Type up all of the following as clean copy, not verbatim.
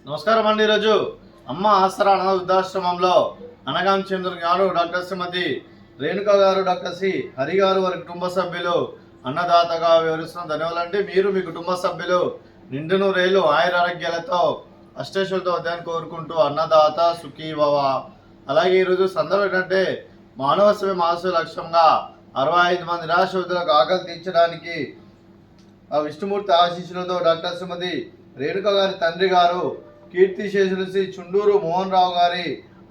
నమస్కారం అండి. ఈరోజు అమ్మ ఆసరా అనాథ వృద్ధాశ్రమంలో అనగాం చంద్రుని గారు డాక్టర్ శ్రీమతి రేణుక గారు, డాక్టర్ సి హరి గారు, వారి కుటుంబ సభ్యులు అన్నదాతగా వివరిస్తున్న ధన్యవాదాలండి. మీరు మీ కుటుంబ సభ్యులు నిండు నూరేళ్లు ఆయురారోగ్యాలతో అష్టేశ్వరులతో ఉదయాన్ని కోరుకుంటూ అన్నదాత సుఖీ భవ. అలాగే ఈరోజు సందర్భం ఏంటంటే మానవ సేవ మానవ లక్ష్యంగా 65 మంది నిరాశ్రితులకు ఆకలి తీర్చడానికి ఆ విష్ణుమూర్తి ఆశీస్సులతో డాక్టర్ శ్రీమతి రేణుక గారి తండ్రి గారు కీర్తిశేషులు శ్రీ చుండూరు మోహన్ రావు గారి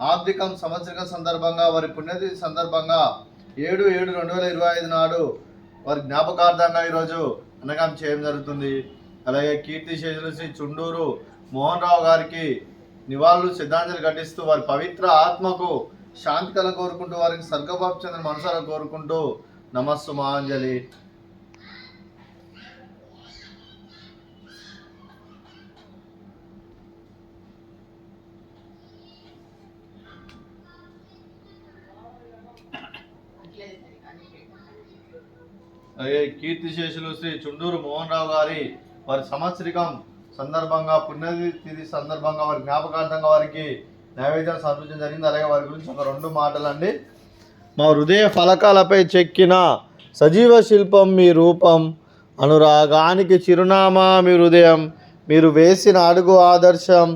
ఆర్థికం సంవత్సరిక సందర్భంగా, వారి పుణ్యతిథి సందర్భంగా 7/7/2025 నాడు వారి జ్ఞాపకార్థంగా ఈరోజు అన్నగాం చేయడం జరుగుతుంది. అలాగే కీర్తిశేషులు శ్రీ చుండూరు మోహన్ రావు గారికి నివాళులు శ్రద్ధాంజలి ఘటిస్తూ వారి పవిత్ర ఆత్మకు శాంతి కల కోరుకుంటూ, వారికి స్వర్గపాపు చెందిన మనసారా కోరుకుంటూ నమస్సుమాంజలి. అలాగే కీర్తిశేషులు శ్రీ చుండూరు మోహన్ రావు గారి వారి సంవత్సరికం సందర్భంగా, పుణ్యతిథి సందర్భంగా, వారి జ్ఞాపకార్థంగా వారికి నైవేద్యం సమర్పించడం జరిగింది. అలాగే వారి గురించి ఒక 2 మాటలండి. మా హృదయ ఫలకాలపై చెక్కిన సజీవ శిల్పం మీ రూపం, అనురాగానికి చిరునామా మీ హృదయం, మీరు వేసిన అడుగు ఆదర్శం,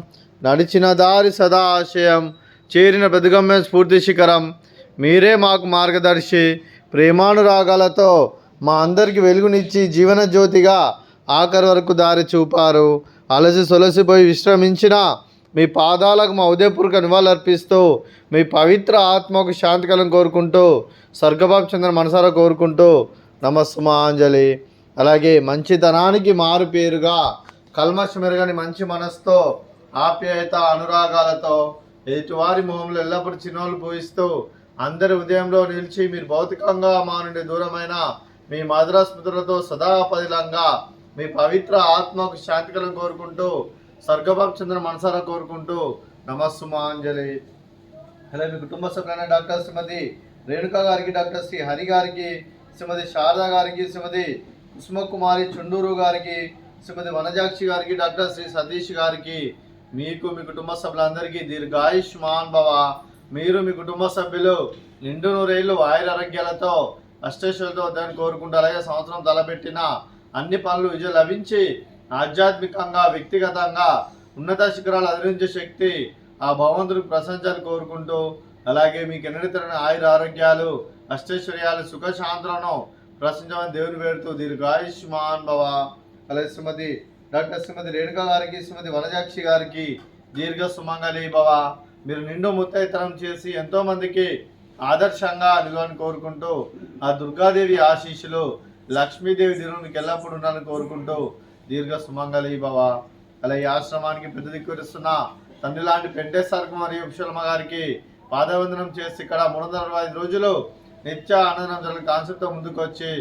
నడిచిన దారి సదా ఆశయం, చేరిన ప్రతిగమ్యం స్ఫూర్తి శిఖరం, మీరే మాకు మార్గదర్శి. ప్రేమానురాగాలతో మా అందరికి వెలుగునిచ్చి జీవన జ్యోతిగా ఆఖరి వరకు దారి చూపారు. అలసి సొలసిపోయి విశ్రమించిన మీ పాదాలకు మా ఉదయపూర్వక నివాళులర్పిస్తూ, మీ పవిత్ర ఆత్మకు శాంతికలం కోరుకుంటూ, స్వర్గపాపు చంద్ర మనసారా కోరుకుంటూ నమస్సుమాంజలి. అలాగే మంచితనానికి మారు పేరుగా కల్మషమెరగని మంచి మనసుతో, ఆప్యాయత అనురాగాలతో ఎదుటివారి మొహంలో ఎల్లప్పుడూ చిరునవ్వులు పూయిస్తూ, అందరి ఉదయంలో నిలిచి మీరు భౌతికంగా మా నుండి దూరమైన మీ మధుర స్మృతులతో సదా పదిలంగా మీ పవిత్ర ఆత్మకు శాంతికలను కోరుకుంటూ, స్వర్గపాపు చంద్ర మనసారా కోరుకుంటూ నమస్సుమాంజలి. అలాగే మీ కుటుంబ సభ్యులైన డాక్టర్ శ్రీమతి రేణుక గారికి, డాక్టర్ శ్రీ హరి గారికి, శ్రీమతి శారదా గారికి, శ్రీమతి కుసుమకుమారి చుండూరు గారికి, శ్రీమతి వనజాక్షి గారికి, డాక్టర్ శ్రీ సతీష్ గారికి, మీకు మీ కుటుంబ సభ్యులందరికీ దీర్ఘాయుష్మాన్ భవ. మీరు మీ కుటుంబ సభ్యులు నిండు నూరేళ్లు ఆయురారోగ్యాలతో అష్టేశ్వరులతో దాన్ని కోరుకుంటూ, అలాగే సంవత్సరం తలపెట్టిన అన్ని పనులు విజయం లభించి ఆధ్యాత్మికంగా, వ్యక్తిగతంగా ఉన్నత శిఖరాలు అధిరించే శక్తి ఆ భగవంతుడికి ప్రశంసలు కోరుకుంటూ, అలాగే మీకు ఎన్నడితరని ఆయుర ఆరోగ్యాలు, అష్టైశ్వర్యాలు, సుఖశాంతులను ప్రశంసమని దేవుని వేడుతూ దీర్ఘాయుష్మాన్ భవ. అలాగే శ్రీమతి డాక్టర్ శ్రీమతి రేణుక గారికి, శ్రీమతి వనజాక్షి గారికి దీర్ఘ సుమంగళి భవ. మీరు నిండు ముత్తైతనం చేసి ఎంతోమందికి ఆదర్శంగా నిలవని కోరుకుంటూ, ఆ దుర్గాదేవి ఆశీస్సులు, లక్ష్మీదేవి దీనికి ఎల్లప్పుడూ ఉండాలని కోరుకుంటూ దీర్ఘ సుమంగళి భవ. అలాగే ఈ ఆశ్రమానికి పెద్ద దిక్కురిస్తున్న తండ్రి లాంటి పెంటేశ్వర మరియు విశ్వలమ్మ గారికి పాదవందనం చేసి ఇక్కడ 365 రోజులు నిత్య ఆనందం జరిగిన కాన్సెప్ట్తో ముందుకు వచ్చి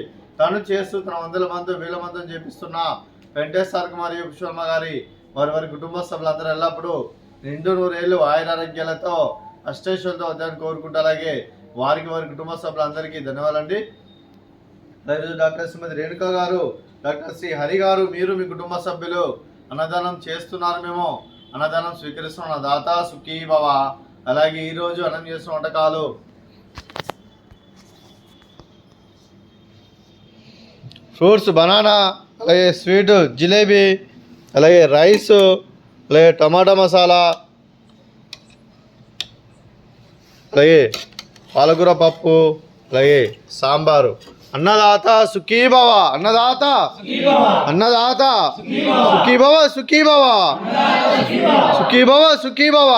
తను చేస్తూ తన 100 మంది 1000 మందిని చేపిస్తున్న పెంటేశ్వర మరియు విశ్వలమ్మ గారి వారి కుటుంబ సభ్యులందరూ ఎల్లప్పుడూ నిండు నూరేళ్లు ఆయురారోగ్యాలతో అష్టైశ్వర్యాలతో వద్దని కోరుకుంటూ, అలాగే వారి కుటుంబ సభ్యులందరికీ ధన్యవాదాలండి. ఈరోజు డాక్టర్ శ్రీమతి రేణుక గారు, డాక్టర్ శ్రీ హరి గారు, మీరు మీ కుటుంబ సభ్యులు అన్నదానం చేస్తున్నారు, మేము అన్నదానం స్వీకరిస్తున్న దాత సుఖీ భవ. అలాగే ఈరోజు అన్నం చేస్తున్న వంటకాలు ఫ్రూట్స్, బనానా, అలాగే స్వీట్ జిలేబీ, అలాగే రైస్, అలాగే టమాటా మసాలా, అలాగే పాలకూర పప్పు, అలాగే సాంబారు. అన్నదాత సుఖీ భవ, అన్నదాత అన్నదాత సుఖీ భవ, సుఖీ భవ, సుఖీ భవ, సుఖీ భవ.